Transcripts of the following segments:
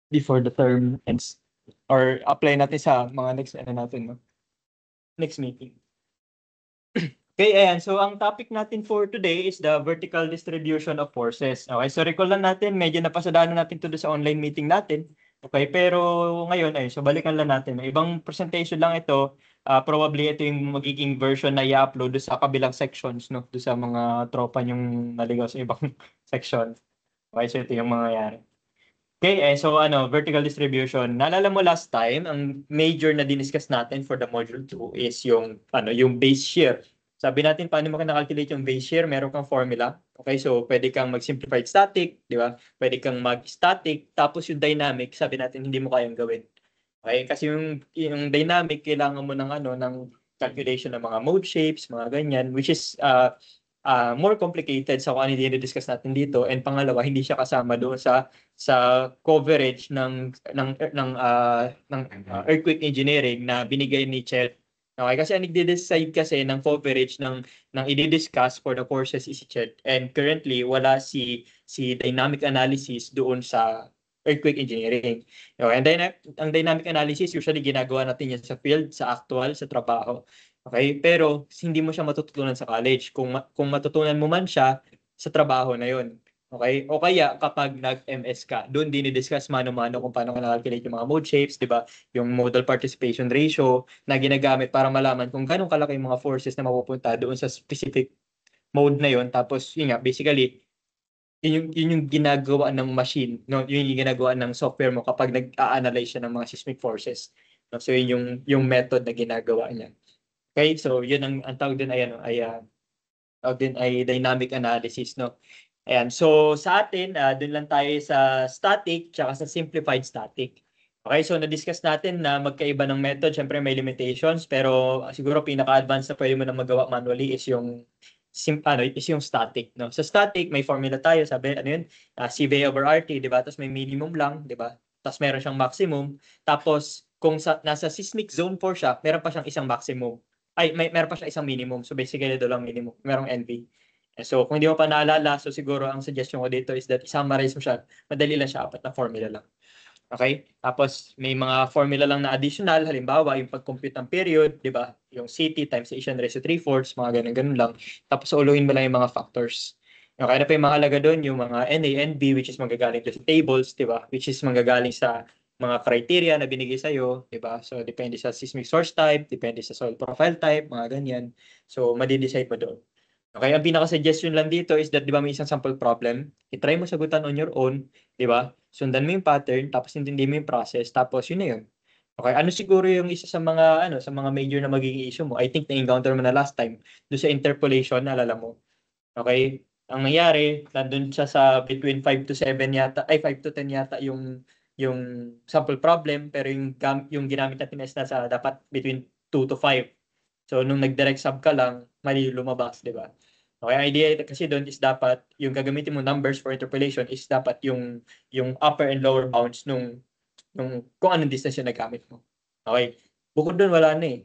before the term ends. Or apply natin sa mga next natin, no? Next meeting. Okay, ayan. So, ang topic natin for today is the vertical distribution of forces. Okay, so recall lang natin, medyo napasadaan natin to sa online meeting natin. Okay, pero ngayon, ayun, so balikan lang natin. May ibang presentation lang ito. Probably ito yung magiging version na i-upload sa kabilang sections, no? Do sa mga tropa yung naligaw sa ibang section. Okay, so ito yung mangyayari. Okay, so vertical distribution. Naalala mo last time, ang major na diniscuss natin for the module 2 is yung base shear. Sabi natin paano mo calculate yung base shear, meron kang formula. Okay, so pwede kang mag-simplified static, di ba? Pwede kang mag-static, tapos yung dynamic, sabi natin hindi mo kayang gawin. Okay, kasi yung dynamic kailangan mo ng calculation ng mga mode shapes, mga ganyan, which is more complicated sa kung ano yung discuss natin dito, and pangalawa hindi siya kasama doon sa coverage ng earthquake engineering na binigay ni Chet. Okay, kasi ang nagde-decide kasi ng coverage ng i-discuss for the courses is si Chet, and currently wala si dynamic analysis doon sa earthquake engineering. Okay, and then ang dynamic analysis usually ginagawa natin yan sa field, sa actual, sa trabaho. Okay? Pero hindi mo siya matututunan sa college. Kung matutunan mo man siya sa trabaho na 'yon. Okay? O kaya kapag nag-MS ka, doon din i-discuss mano-mano kung paano ka na-calculate yung mga mode shapes, 'di ba? Yung modal participation ratio na ginagamit para malaman kung gaano kalaki yung mga forces na mapupunta doon sa specific mode na 'yon. Tapos yun nga, basically yun yung ginagawa ng machine, no? Yun yung ginagawa ng software mo kapag nag-a-analyze siya ng mga seismic forces. No? So yun yung method na ginagawa niya. Okay, so yun ang tawag din ay dynamic analysis, no. Ayan, so sa atin, dun lang tayo sa static tsaka sa simplified static. Okay, so na-discuss natin na magkaiba ng method, syempre may limitations, pero siguro pinaka-advanced na pwede mo na magawa manually is yung static, no. Sa static, may formula tayo, sabi yun, CV over RT, di ba? Tapos may minimum lang, di ba? Tapos meron siyang maximum. Tapos kung nasa seismic zone 4 siya, meron pa siyang isang maximum. Meron pa siya isang minimum. So basically, lang minimum. Merong NV. So kung hindi mo pa naalala, so siguro ang suggestion ko dito is that i-summarize mo siya. Madali lang siya, 4 na formula lang. Okay? Tapos may mga formula lang na additional, halimbawa yung pag-compute ng period, di ba? Yung CT times Asian raised to 3/4, mga ganun-ganun lang. Tapos uluhin mo lang yung mga factors. Okay, na pa yung mahalaga doon, yung mga NA, NB, which is manggagaling sa tables, di ba? Which is manggagaling sa mga criteria na binigay sa'yo, di ba? So, depende sa seismic source type, depende sa soil profile type, mga ganyan. So, madidecide mo doon. Okay, ang pinaka-suggestion lang dito is that, di ba, may isang sample problem. I-try mo sagutan on your own, di ba? Sundan mo yung pattern, tapos intindihin mo yung process, tapos yun na yun. Okay, ano siguro yung isa sa mga major na magiging issue mo? I think na-encounter mo na last time, doon sa interpolation, naalala mo. Okay? Ang nangyari, nandun siya sa between 5 to 7 yata, 5 to 10 yata yung sample problem, pero yung ginamit natin is nasa dapat between 2 to 5. So, nung nag-direct sub ka lang, mali lumabas, di ba? Okay, ang idea kasi doon is dapat yung gagamitin mo numbers for interpolation is dapat yung upper and lower bounds nung kung anong distance yung nagamit mo. Okay? Bukod doon, wala na eh.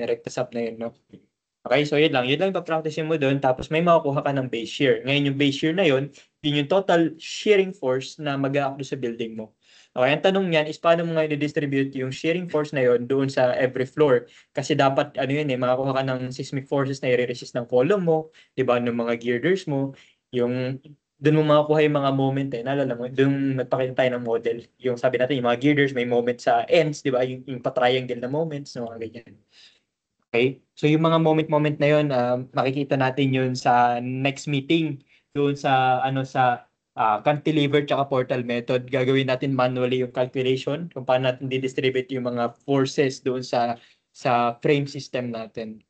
Recta sub na yun, no? Okay, so yun lang. Yun lang ipapractice mo doon. Tapos may makukuha ka ng base shear. Ngayon yung base shear na yun yung total shearing force na mag-a-apply sa building mo. Okay, ang tanong niyan is paano mo ngayon i-distribute yung shearing force na yun doon sa every floor. Kasi dapat, makakuha ka ng seismic forces na i-resist ng column mo, di ba, ng mga girders mo. Doon mo makakuha yung mga moment naalala mo, doon nagpakita tayo ng model. Yung sabi natin, yung mga girders, may moment sa ends, di ba, yung pa-triangle na moments, mga ganyan. Okay? So yung mga moment-moment na yun, makikita natin yun sa next meeting doon sa cantilever tsaka portal method. Gagawin natin manually yung calculation kung paano natin didistribute yung mga forces doon sa frame system natin.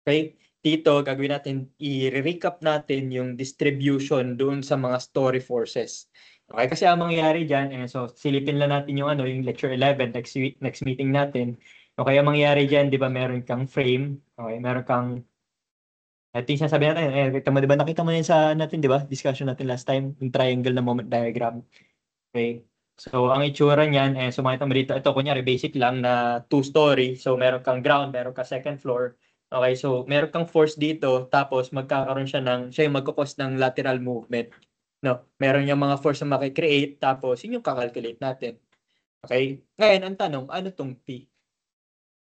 Okay? Dito, gagawin natin, i-recap natin yung distribution doon sa mga story forces. Okay? Kasi ang mangyayari dyan, so silipin lang natin yung lecture 11, next meeting natin. Okay, ang mangyayari dyan, di ba, meron kang frame. Okay, meron kang, I think sabi natin, kita mo, di ba, nakita mo yun sa natin, di ba, discussion natin last time, yung triangle na moment diagram. Okay, so ang itsura niyan, so makita mo dito, ito, kunyari, basic lang na two-story. So, meron kang ground, meron kang second floor. Okay, so meron kang force dito, tapos magkakaroon siya yung magkakos ng lateral movement. No, meron yung mga force na makikreate, tapos yun yung kakalculate natin. Okay? Ngayon, ang tanong, ano tong P?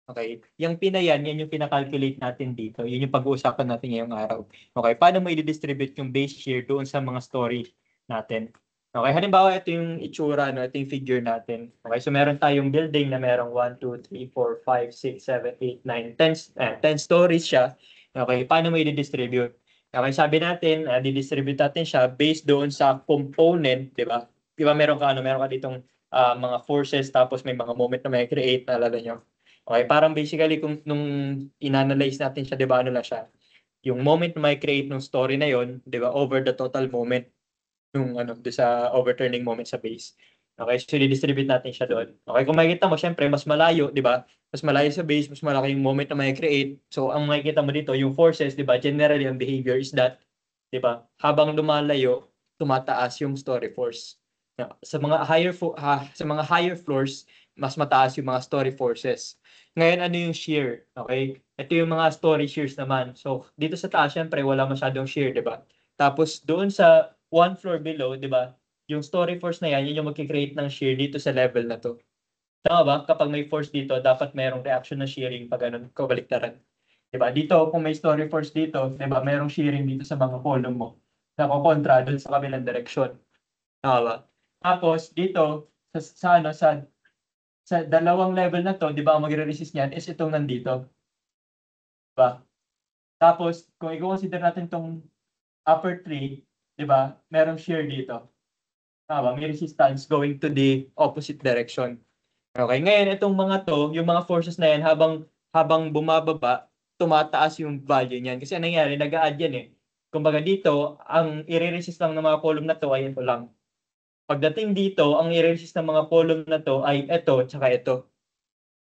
Okay? Yung P na yan yung pinakalculate natin dito. Yun yung pag-uusapan natin ngayong araw. Okay? Paano mo i-distribute yung base shear doon sa mga story natin? Okay? Halimbawa, ito yung itsura, no? Ito yung figure natin. Okay? So, meron tayong building na merong 1, 2, 3, 4, 5, 6, 7, 8, 9, 10 stories siya. Okay? Paano mo i-distribute? Okay, sabi natin, di-distribute natin siya based doon sa component, di ba? Di ba meron ka, meron ka ditong mga forces, tapos may mga moment na may create, naalala nyo? Okay, parang basically kung nung inanalyze natin siya, 'di ba, ano lang siya, yung moment na may create ng story na yon, 'di ba, over the total moment yung do sa overturning moment sa base. Okay, so i-distribute natin siya doon. Okay, kung makikita mo, syempre mas malayo, 'di ba? Mas malayo sa base, mas malaki yung moment na may create. So ang makikita mo dito, yung forces, 'di ba? Generally ang behavior is that, 'di ba? Habang lumalayo, tumataas yung story force. Sa mga sa mga higher floors, mas mataas yung mga story forces. Ngayon, ano yung shear? Okay? Ito yung mga story shears naman. So, dito sa taas, syempre, wala masyadong shear, di ba? Tapos, doon sa one floor below, di ba? Yung story force na yan, yun yung magkikreate ng shear dito sa level na to. Tama ba? Kapag may force dito, dapat mayroong reaction na shearing pag ganun, kabaliktaran. Di ba? Dito, kung may story force dito, di ba, mayroong shearing dito sa mga column mo. Nako-kontra doon sa kabilang direksyon. Tama ba? Tapos, dito, sa dalawang level na to, di ba, ang magre-resist niyan is itong nandito. Di ba? Tapos, kung i-consider natin itong upper tree, di ba, merong shear dito. Tama, may resistance going to the opposite direction. Okay, ngayon itong mga to, yung mga forces na yan, habang bumababa, tumataas yung value niyan. Kasi anong nangyayari, nag-a-add yan eh. Kumbaga dito, ang i-resist lang ng mga column na to ay ito lang. Pagdating dito, ang i-resist ng mga column na to ay ito, tsaka ito.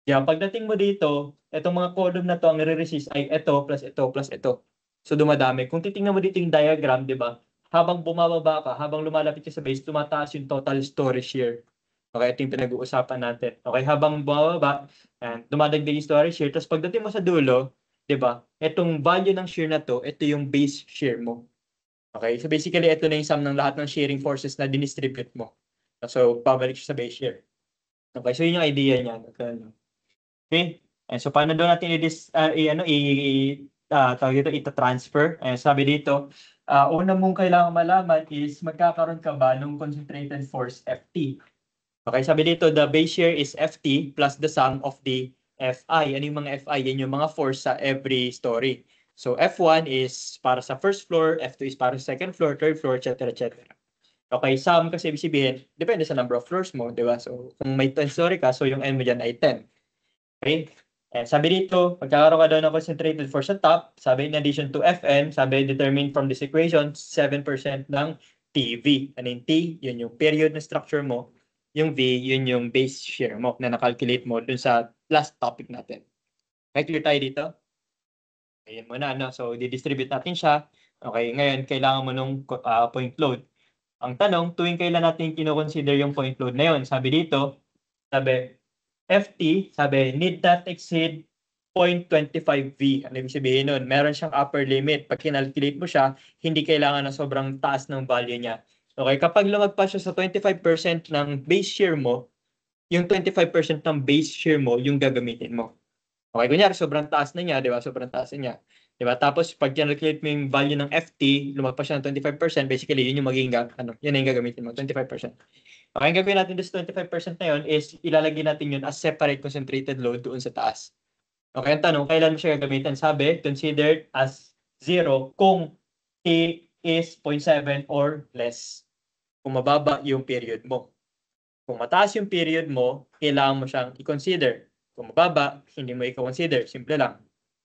Yeah, pagdating mo dito, itong mga column na to, ang nire-resist ay ito plus ito plus ito. So dumadami. Kung titingnan mo dito yung diagram, di ba? Habang bumababa ka, habang lumalapit ka sa base, tumataas yung total storage share. Okay, ito yung pinag-uusapan natin. Okay, habang bumababa, dumadagdag yung storage share. Tapos pagdating mo sa dulo, di ba? Itong value ng share na to, ito yung base share mo. Okay, so basically, ito na yung sum ng lahat ng sharing forces na dinistribute mo. So, pabalik siya sa base share. Okay, so yun yung idea niya. Okay? So paano daw natin tawag dito, ita-transfer? Sabi dito, una mong kailangan malaman is magkakaroon ka ba ng concentrated force Ft. Okay, sabi dito, the base shear is Ft plus the sum of the Fi. Ano yung mga Fi? Yan yung mga force sa every story. So F1 is para sa first floor, F2 is para sa second floor, third floor, etc. etc. Okay, sum kasi ibig sabihin, depende sa number of floors mo, di ba? So kung may 10 story ka, so yung N mo dyan ay 10. Okay? And sabi dito, magkakaroon ka daw ng concentrated force sa top. Sabi in addition to Fn, sabi determined from this equation, 7% ng TV. Ano yung T? Yun yung period na structure mo. Yung V, yun yung base shear mo na nakalculate mo dun sa last topic natin. Okay, clear tayo dito? Ayan muna, no? So, di-distribute natin siya. Okay, ngayon, kailangan mo nung point load. Ang tanong, tuwing kailan natin kino-consider yung point load na yun? Sabi dito, sabi, FT, sabi, need not exceed 0.25V. Ano ibig sabihin nun? Meron siyang upper limit. Pag kinalculate mo siya, hindi kailangan na sobrang taas ng value niya. Okay, kapag lumagpas siya sa 25% ng base shear mo, yung 25% ng base shear mo, yung gagamitin mo. Okay, kunyari, sobrang taas na niya, di ba? Sobrang taas na niya. Di ba? Tapos, pag kinalculate mo yung value ng FT, lumagpas siya ng 25%, basically, yun yung magiging, yun yung gagamitin mo, 25%. Okay, ang gagawin natin this 25% na yun is ilalagay natin yun as separate concentrated load doon sa taas. Okay, ang tanong, kailan mo siya gagamitin? Sabi, considered as 0 kung T is 0.7 or less. Kung mababa yung period mo. Kung mataas yung period mo, kailangan mo siyang i-consider. Kung mababa, hindi mo i-consider. Simple lang.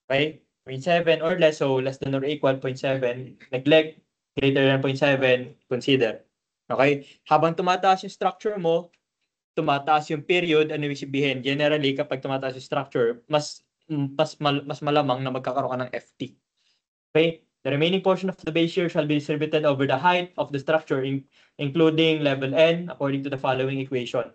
Okay? 0.7 or less, so less than or equal 0.7, neglect, greater than 0.7, consider. Okay? Habang tumataas yung structure mo, tumataas yung period, ano ibig sabihin? Generally, kapag tumataas yung structure, mas malamang na magkakaroon ka ng FT. Okay? The remaining portion of the base shear shall be distributed over the height of the structure, including level N, according to the following equation.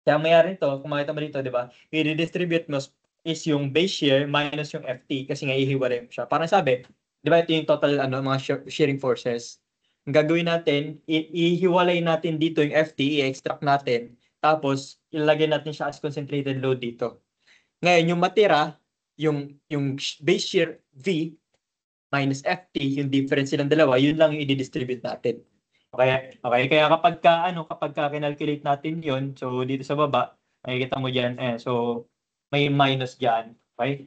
Kaya ang mayroon ito, kung makita mo dito, di ba? I-distribute mo is yung base shear minus yung FT kasi nga ihiwalay mo siya. Parang sabi, di ba ito yung total mga shearing forces. ang gagawin natin, ihiwalay natin dito yung FT, i-extract natin, tapos ilalagay natin siya as concentrated load dito. Ngayon, yung matira, yung base shear V minus FT, yung difference silang dalawa, yun lang yung i-distribute natin. Okay, kaya kapag ka kinalculate natin yun, so dito sa baba, makikita mo dyan, so may minus dyan. Okay?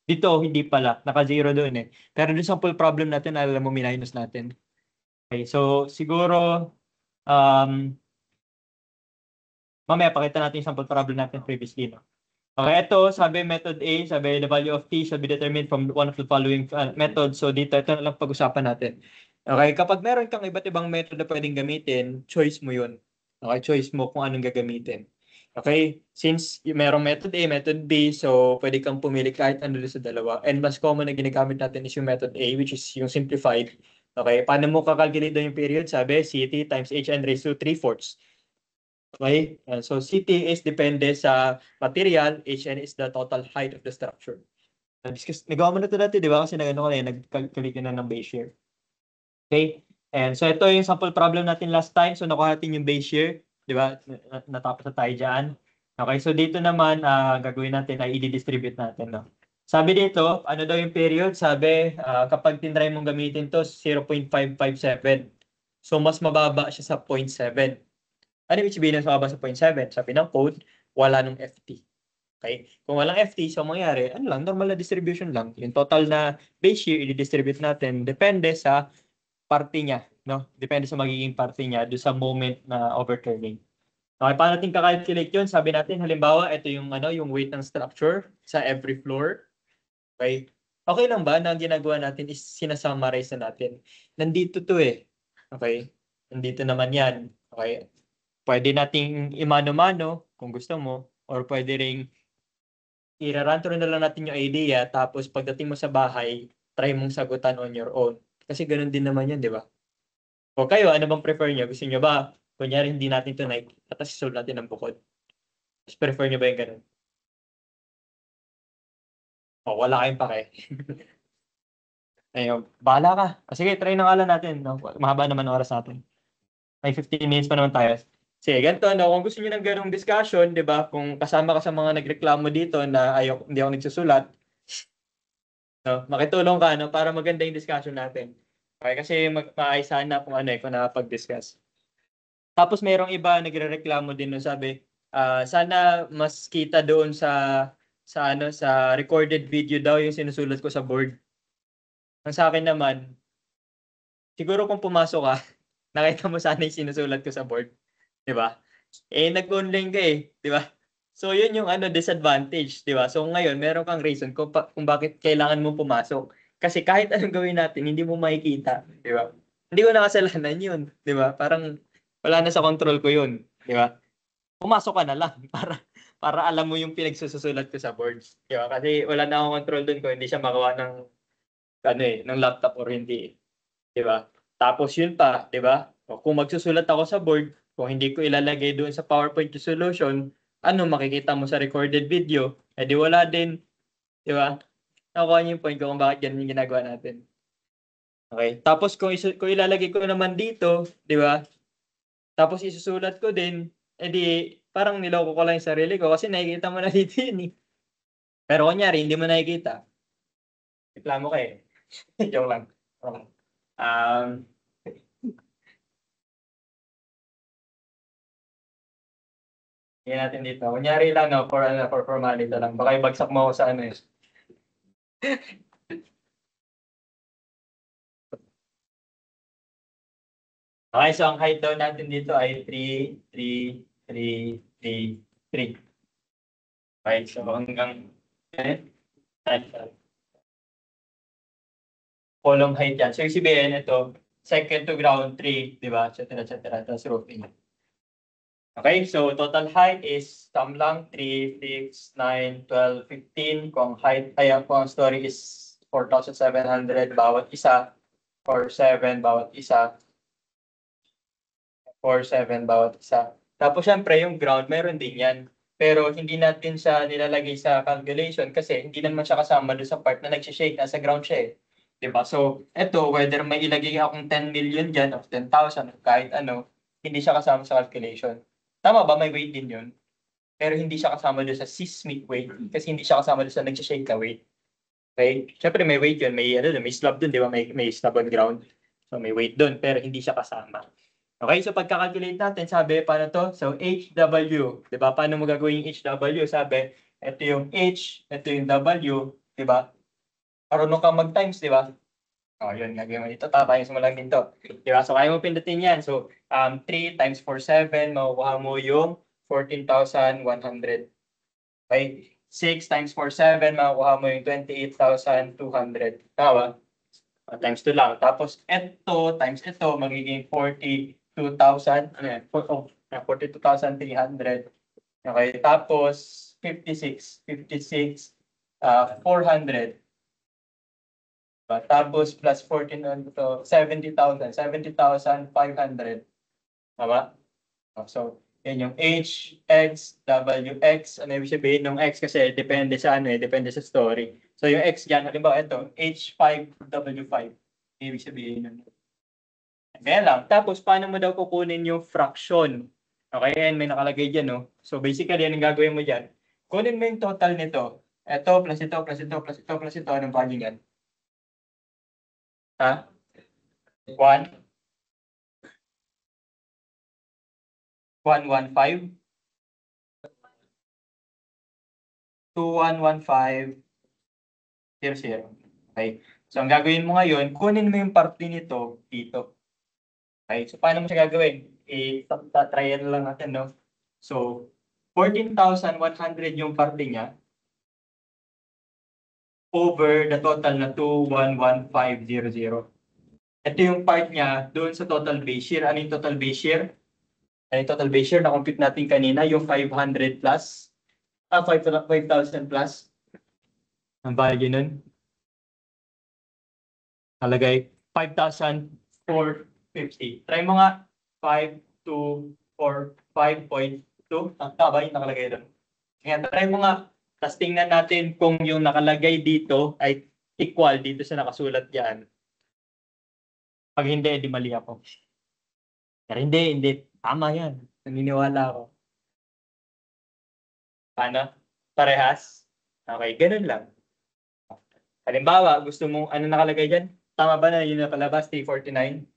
Dito, hindi pala. Naka-zero doon eh. Pero doon sa full problem natin, alam mo, minus natin. Okay, so siguro, mamaya pakita natin yung sample problem natin previously. No? Okay, ito, sabi method A, sabi the value of T shall be determined from one of the following methods. So dito, ito na lang pag-usapan natin. Okay, kapag meron kang iba't ibang method na pwedeng gamitin, choice mo yun. Okay, choice mo kung anong gagamitin. Okay, since merong method A, method B, so pwede kang pumili kahit ano sa dalawa. And mas common na ginagamit natin is yung method A, which is yung simplified. Okay, paano mo kakalculate doon yung period? Sabi, CT times HN raised to 3/4. Okay, so CT is depende sa material, HN is the total height of the structure. Nagawa mo na ito dati, di ba? Kasi nag-calculate na ng base shear. Okay, and so ito yung sample problem natin last time. So nakuha natin yung base shear, di ba? Natapos na tayo dyan. Okay, so dito naman, gagawin natin ay i-distribute natin. No? Sabi dito, ano daw yung period? Sabi, kapag tinry mong gamitin to 0.557. So mas mababa siya sa 0.7. Ano ibig sabihin ng mababa sa 0.7? Sabi ng code, wala nung FT. Okay? Kung walang FT, so mangyari, ano lang, normal na distribution lang. Yung total na base shear, i-distribute natin, depende sa parte niya. No? Depende sa magiging parte niya do sa moment na overturning. Okay, paano natin kakalculate yun? Sabi natin, halimbawa, ito yung, yung weight ng structure sa every floor. Okay? Okay lang ba na ang ginagawa natin is sinasummarize na natin? Nandito to eh. Okay? Nandito naman yan. Okay? Pwede nating imano-mano kung gusto mo, or pwede ring i-run through na lang natin yung idea, tapos pagdating mo sa bahay, try mong sagutan on your own. Kasi ganun din naman yan, di ba? O kayo, ano bang prefer nyo? Gusto nyo ba, kunyari hindi natin ito tapos isolve natin ng bukod? Mas prefer nyo ba yung ganun? O, wala kayong pake. Ayun, bahala ka. Sige, try na nga lang natin. No? Mahaba naman ang oras natin. May 15 minutes pa naman tayo. Sige, ganito, no? Kung gusto niyo ng ganong discussion, di ba? Kung kasama ka sa mga nagreklamo dito na hindi ako nagsusulat, no? Makitulong ka, no? Para maganda yung discussion natin. Okay, kasi maayos sana kung kung nakapag-discuss. Tapos mayroong iba nagrereklamo din, no? Sabi, sana mas kita doon sa recorded video daw yung sinusulat ko sa board. Ang sa akin naman, siguro kung pumasok ka, nakita mo sana yung sinusulat ko sa board. Di ba? Nag-online ka di ba? So, yun yung disadvantage, di ba? So, ngayon, meron kang reason kung bakit kailangan mo pumasok. Kasi kahit anong gawin natin, hindi mo makikita, di ba? Hindi ko nakasalanan yun, di ba? Parang wala na sa control ko yun, di ba? Pumasok ka na lang para alam mo yung pinagsusulat ko sa boards, di ba? Kasi wala na akong control dun kung hindi siya magawa ng ng laptop or hindi, di ba? Tapos yun pa, di ba? Kung magsusulat ako sa board, kung hindi ko ilalagay doon sa PowerPoint yung solution, ano makikita mo sa recorded video? Di wala din, di ba? Nakuha niyo yung point ko kung bakit ganun yung ginagawa natin. Okay. Tapos kung ilalagay ko naman dito, di ba? Tapos isusulat ko din, parang niloko ko lang yung sarili ko kasi nakikita mo na dito yun eh. Pero kunyari, hindi mo nakikita. Reklamo ka eh. Joke lang. Okay. Yan natin dito. Kunyari lang, no, for formality lang. Baka ibagsak mo ako sa eh. Okay, so ang height daw natin dito ay 3, 3, 3, 3, 3. Okay, so hanggang column height yan. So, yung sabihin, ito, second to ground 3, di ba? Et cetera, tapos roofing. Okay, so total height is sum lang 3, 6, 9, 12, 15. Kung ang story is 4,700 bawat isa, or 7 bawat isa, 4, 7 bawat isa. Tapos syempre yung ground, meron din yan. Pero hindi natin siya nilalagay sa calculation kasi hindi naman siya kasama doon sa part na nagsishake, nasa ground siya eh. Diba? So, eto, whether may ilagay akong 10 million dyan of 10,000 o kahit ano, hindi siya kasama sa calculation. Tama ba? May weight din yun. Pero hindi siya kasama doon sa seismic weight kasi hindi siya kasama doon sa nag-shake na weight. Okay? Siyempre may weight yun. May, ano, may slab doon, di ba? May slab on ground. So, may weight doon, pero hindi siya kasama. Okay, so pagka-calculate natin, sabi, paano to? So, HW, di ba? Paano mo gagawin yung HW? Sabi, ito yung H, ito yung W, di ba? Marunong kang mag-times, di ba? O, yun, gagawin mo dito. Tapayos mo lang din to. Di ba? So, kaya mo pindutin yan. So, 3 times 4, 7, makukuha mo yung 14,100. Okay? 6 times 4, 7, makukuha mo yung 28,200. Tama ba? Times 2 lang. Tapos, ito, times ito, magiging 42,000. Ano yan? 42,300. Okay. Tapos, 56, 400. Tapos, plus 14 to 70,000. 70,500. Tama? So, yan yung H, X, W, X. Ano ibig sabihin ng X kasi depende sa ano depende sa story. So, yung X dyan, halimbawa ito, H5, W5. Ibig sabihin nun. Kaya lang. Tapos, paano mo daw kukunin yung fraction? Okay, yan, may nakalagay dyan, no? So, basically, yan ang gagawin mo dyan. Kunin mo yung total nito. Ito, plus ito, plus ito, plus ito, plus ito. Anong value yan? Ha? 1? 115? 2115 0. Okay. So, ang gagawin mo ngayon, kunin mo yung parte nito dito. Okay. So, paano mo siya gagawin? I-try lang natin, no? So, 14,100 yung parte niya over the total na 211500. Ito yung part niya doon sa total base year. Ano yung total base year? Ano yung total base year? Na-compute natin kanina, yung 500 plus. 5,000 plus. Ang value nun. Halagay 5,450. Try mo nga 5,245.2. Tama ba yung nakalagay doon? Kaya try mo nga. Tapos tingnan natin kung yung nakalagay dito ay equal dito sa nakasulat diyan. Pag hindi, edi mali ako. Pero hindi. Tama yan. Naniniwala ako. Paano? Parehas? Okay, ganun lang. Halimbawa, gusto mong ano nakalagay dyan? Tama ba na yun napalabas? 349?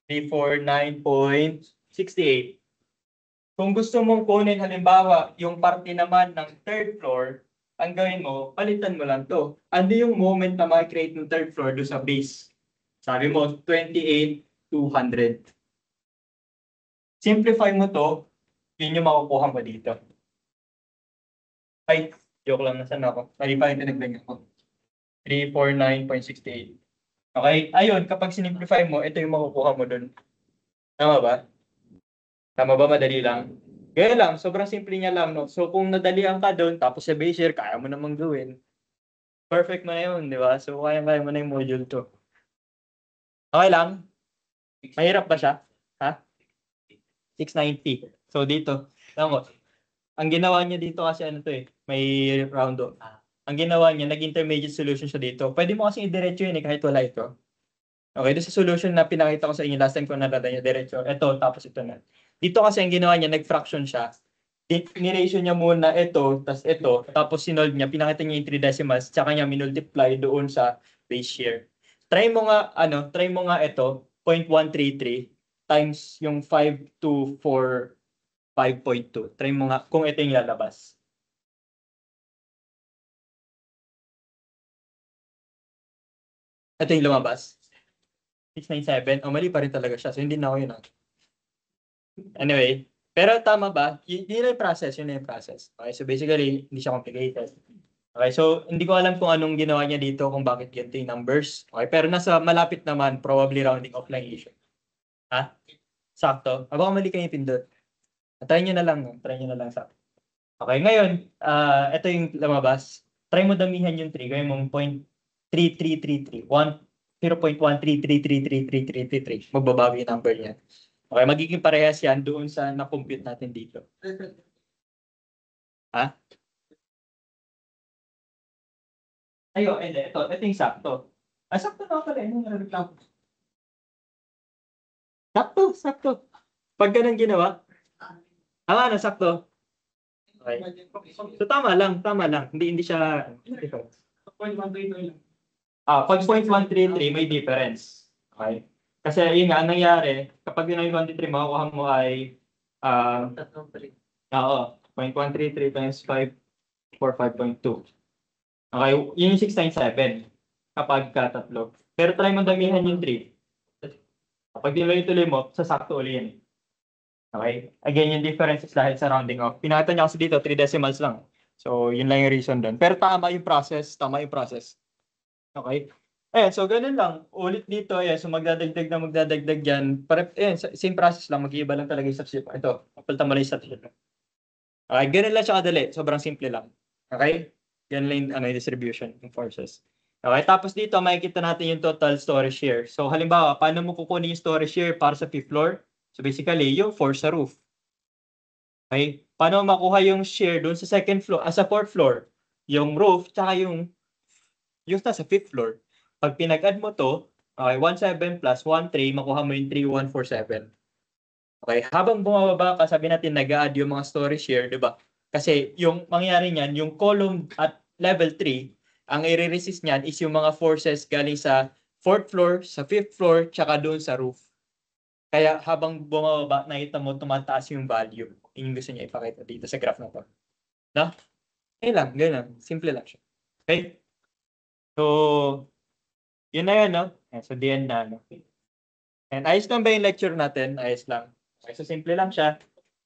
349.68. Kung gusto mong kunin halimbawa yung parte naman ng third floor, ang gawin mo, palitan mo lang to. Ano yung moment na makikreate ng third floor do sa base? Sabi mo, 28,200. Simplify mo to, yun yung makukuha mo dito. Ay, joke lang, nasan ako? Mali pa yung tinagdag ako. 349.68. Okay? Ayun, kapag sinimplify mo, ito yung makukuha mo dun. Tama ba? Tama ba? Madali lang. Kaya lang, sobrang simple niya lang, no? So, kung nadalian ka doon, tapos sa base year, kaya mo namang gawin. Perfect mo na yun, di ba? So, kaya mo na yung module 2. Okay lang? Mahirap ba siya? Ha? 690. So, dito. Tama. Ang ginawa niya dito kasi ano to may round off. Ang ginawa niya, nag-intermediate solution siya dito. Pwede mo kasi i-diretso yun kahit wala ito. Okay, doon sa solution na pinakita ko sa inyo last time ko nalala niya, diretso. Ito, tapos ito na. Dito kasi ang ginawa niya, nag-fraction siya. Niration niya muna ito, tapos sinolve niya, pinakita niya yung 3 decimals, tsaka niya minultiply doon sa base year. Try mo nga ito, 0.133 times yung 5,245.2. Try mo nga kung ito yung lalabas. Ito yung lumabas. 697. Oh, mali pa rin talaga siya. So, hindi na ako yun. Anyway, pero tama ba? Yun na yung process. Okay, so basically, hindi siya complicated. Okay, so hindi ko alam kung anong ginawa niya dito, kung bakit ganito yung numbers. Okay, pero nasa malapit naman, probably rounding off lang issue. Ha? Sakto? Baka mali kayo yung pindot. Try nyo na lang. Try nyo na lang sakto. Okay, ngayon, ito yung lumabas. Try mo damihan yung 3. Gawin mong 0.3333. 0.133333333. Magbabago yung number niya. Okay, magiging parehas yan doon sa na-compute natin dito. Ha? Ayo, ito yung sakto. Sakto na pala. Ano yung reklamo? Sakto. Pag ganun ginawa, tama na, sakto. Okay. So, tama lang. Hindi siya, pag 0.133, may difference. Okay? Kasi yun nga, ang nangyari, kapag yun ang 133, makukuha mo ay, oo, 0.133 times 5 for 5.2. Okay, yun yung 697 kapag tatlo. Pero try mo damihan yung 3. Kapag tuloy-tuloy mo, sasakto uli yan. Okay? Again, yung difference is dahil sa rounding off. Pinakita niya kasi dito, 3 decimals lang. So, yun lang yung reason doon. Pero tama yung process. Okay? So ganun lang. Ulit dito, so magdadagdag yan. Same process lang. Mag-iiba lang talaga yung substitute. Ito, papalitan mo lang yung substitute. Okay, ganun lang siya kadali. Sobrang simple lang. Okay? Ganun lang yung distribution ng forces. Okay, tapos dito makikita natin yung total storage share. So halimbawa, paano mo kukunin yung storage share para sa 5th floor? So basically, yung force sa roof. Okay? Paano makuha yung share doon sa 2nd floor, sa 4th floor? Yung roof, tsaka yung sa 5th floor. Pag pinag-add mo to, okay, 17 plus 13, makuha mo yung 3147. Okay, habang bumababa ka, sabi natin nag-add yung mga storage share, di ba? Kasi yung mangyayari niyan, yung column at level 3, ang i-resist niyan is yung mga forces galing sa 4th floor, sa 5th floor, tsaka doon sa roof. Kaya habang bumababa, nakita mo tumataas yung value. Yung gusto niya ipakita dito sa graph na to. No? Ganyan. Simple lang siya. Okay? So, yun na yun, no? So, the end na, no? And ayos lang ba yung lecture natin? Ayos lang. Okay, so simple lang siya.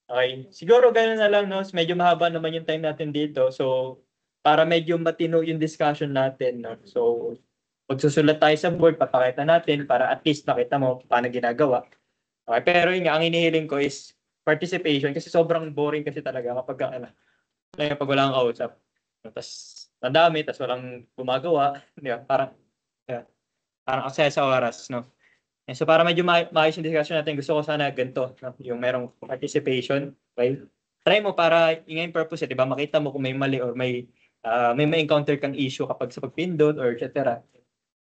Okay. Siguro ganun na lang, no? Medyo mahaba naman yung time natin dito. So, para medyo matino yung discussion natin, no? So, magsusulat tayo sa board, papakita natin para at least makita mo paano ginagawa. Okay, pero yun nga, ang inihiling ko is participation kasi sobrang boring kasi talaga kapag pag wala kang kausap. Tapos, ang dami, tapos walang gumagawa. Di ba? Parang aksaya sa oras, no? So para medyo maayos yung discussion natin, gusto ko sana ganito, no? Yung merong participation, okay? Try mo para yung purpose, di ba? Makita mo kung may mali or may encounter kang issue kapag sa pagpindot or etc.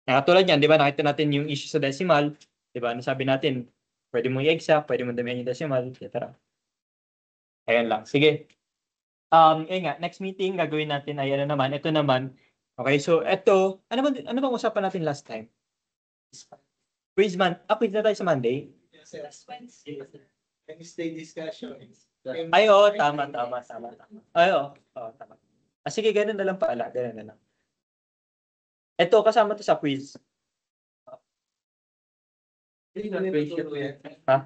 Katulad yan, di ba? Nakita natin yung issue sa decimal, di ba? Nasabi natin, pwede mo i-exact, pwede mo damihan yung decimal, etc. Ayan lang. Sige. Nga, next meeting gagawin natin ay ano naman, ito naman. Okay, so ito, ano bang usapan natin last time? Quiz na tayo sa Monday? Wednesday discussion. Ay, oo, tama. Ay, oo, tama. Sige, ganun na lang pala. Ganun na lang. Ito, kasama to sa quiz. Ha?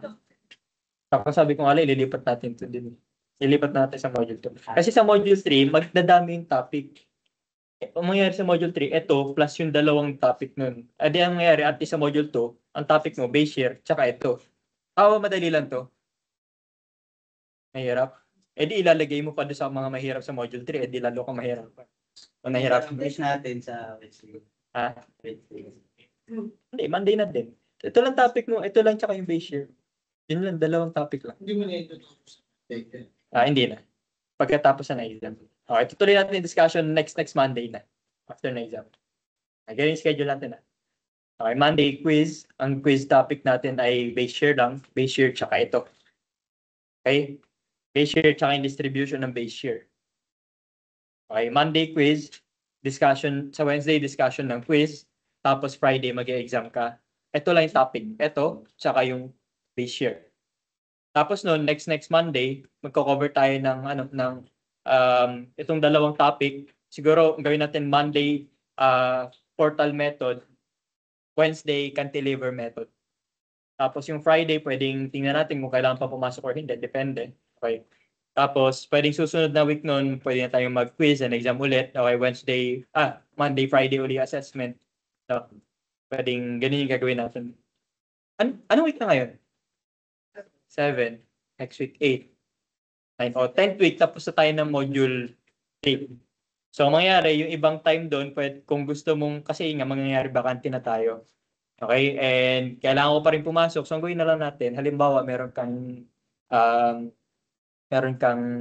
Tapos sabi ko nga, ililipat natin ito din. Ilipat natin sa module 2. Kasi sa module 3, magdadami yung topic. Ang mangyayari sa module 3, ito plus yung dalawang topic nun. Adi ang mangyayari at least sa module 2, ang topic mo, base share, tsaka ito. Madali lang to. Mahirap. Di ilalagay mo pa doon sa mga mahirap sa module 3, di lalo kang mahirap. O nahirap. Base natin sa Wednesday. Ha? Hindi, Monday na din. Ito lang topic mo, ito lang tsaka yung base share. Yun lang, dalawang topic lang. Hindi mo na ito. Hindi na. Pagkatapos na exam. Okay, tutuloy natin yung discussion next Monday na. After na exam. Ganyan yung schedule natin na. Okay, Monday quiz. Ang quiz topic natin ay base share lang. Base share tsaka ito. Okay? Base share tsaka yung distribution ng base share. Okay, Monday quiz. Discussion. Sa Wednesday, discussion ng quiz. Tapos Friday, mag-exam ka. Ito lang yung topic. Ito, tsaka yung base share. Tapos noon, next Monday, magko-cover tayo ng itong dalawang topic. Siguro gawin natin Monday portal method, Wednesday cantilever method. Tapos yung Friday, pwedeng tingnan natin kung kailangan pa pumasok or hindi, depende. Okay. Tapos pwedeng susunod na week noon, pwede na tayong mag-quiz and exam ulit. Okay, Monday, Friday uli assessment. So, pwedeng ganun yung gagawin natin. Anong week na ngayon? 7, next week 8, 9, 10th week, tapos na tayo ng module 3. So, ang mangyayari, yung ibang time doon, kung gusto mong, kasi nga mangyayari, bakante na tayo. Okay? And kailangan ko pa rin pumasok. So, ang gawin na lang natin, halimbawa, meron kang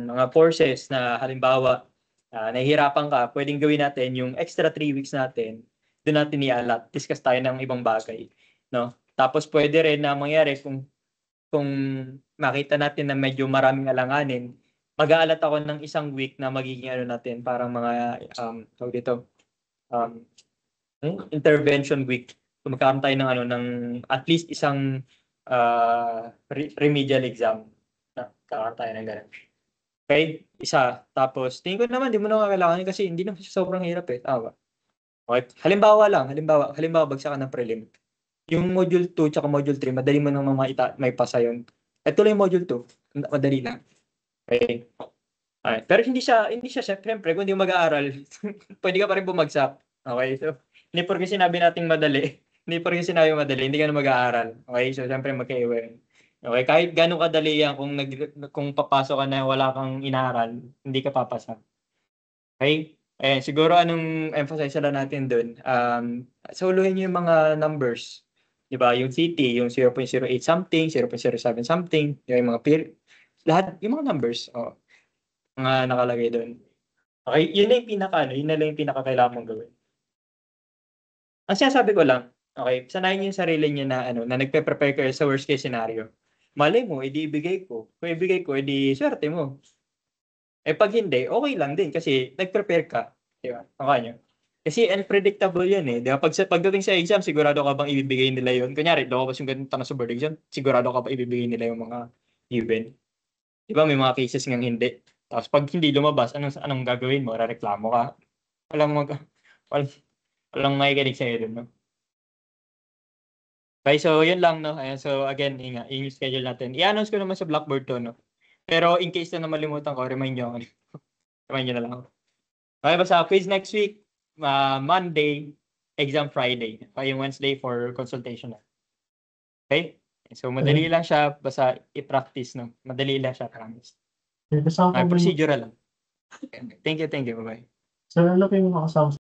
mga courses na halimbawa, nahihirapan ka, pwedeng gawin natin yung extra 3 weeks natin doon natin i-allot. Discuss tayo ng ibang bagay, no? Tapos pwede rin na mangyari kung makita natin na medyo maraming alanganin, mag-aalat ako ng isang week na magiging ano natin, parang mga tawag dito, intervention week. So magkakaroon tayo ng ano ng at least isang remedial exam. Kakaroon tayo ng ganun. Okay? Isa. Tapos tingin ko naman di mo na kailangan kasi hindi naman siya sobrang hirap eh. Tama ba? Okay. Halimbawa bagsakan ng prelim. Yung module 2 tsaka module 3, madali mo nang may pasa yun. Ito lang yung module 2. Madali lang. Okay. Alright. Pero hindi siya syempre kung hindi mo mag-aaral, pwede ka pa rin bumagsak. Okay? So, hindi porke sinabi nating madali, hindi porke sinabi madali, hindi ka na mag-aaral. Okay? So, syempre magkaiba. Okay? Kahit gano'ng kadali yan, kung papasok ka na wala kang inaaral, hindi ka papasa. Okay? Siguro anong emphasize lang natin doon, suluhin niyo yung mga numbers. Diba? Yung CT, yung 0.08 something, 0.07 something, yung mga lahat, yung mga numbers, mga nakalagay doon. Okay? Yun na yung yun na lang yung pinaka-kailangan mong gawin. Ang sinasabi ko lang, okay, sanayin niyo yung sarili niyo na, na nagpe-prepare kayo sa worst case scenario. Malay mo, edi ibigay ko. Kung ibigay ko, edi swerte mo. Pag hindi, okay lang din kasi nag-prepare ka. Diba? Okay nyo? Kasi unpredictable yan eh. Diba? Pagdating sa exam, sigurado ka bang ibibigay nila yun? Kunyari, lumabas yung ganito na sa board exam, sigurado ka ba ibibigay nila yung mga given? Diba? May mga cases ngang hindi. Tapos pag hindi lumabas, anong gagawin mo? Rereklamo ka? Walang makikinig sa'yo dun, no? Okay, so yun lang, no? Ayan, so again, yung schedule natin. I-announce ko naman sa Blackboard to, no? Pero in case na malimutan ko, remind nyo na lang ako. Okay, basta quiz next week, Monday, exam Friday. Okay, yung Wednesday for consultation. Okay? So madali lang siya, basta i-practice, no? Madali lang siya, promise. Okay, procedural lang. Okay. Thank you, bye-bye. Sir, ano po yung mga kasama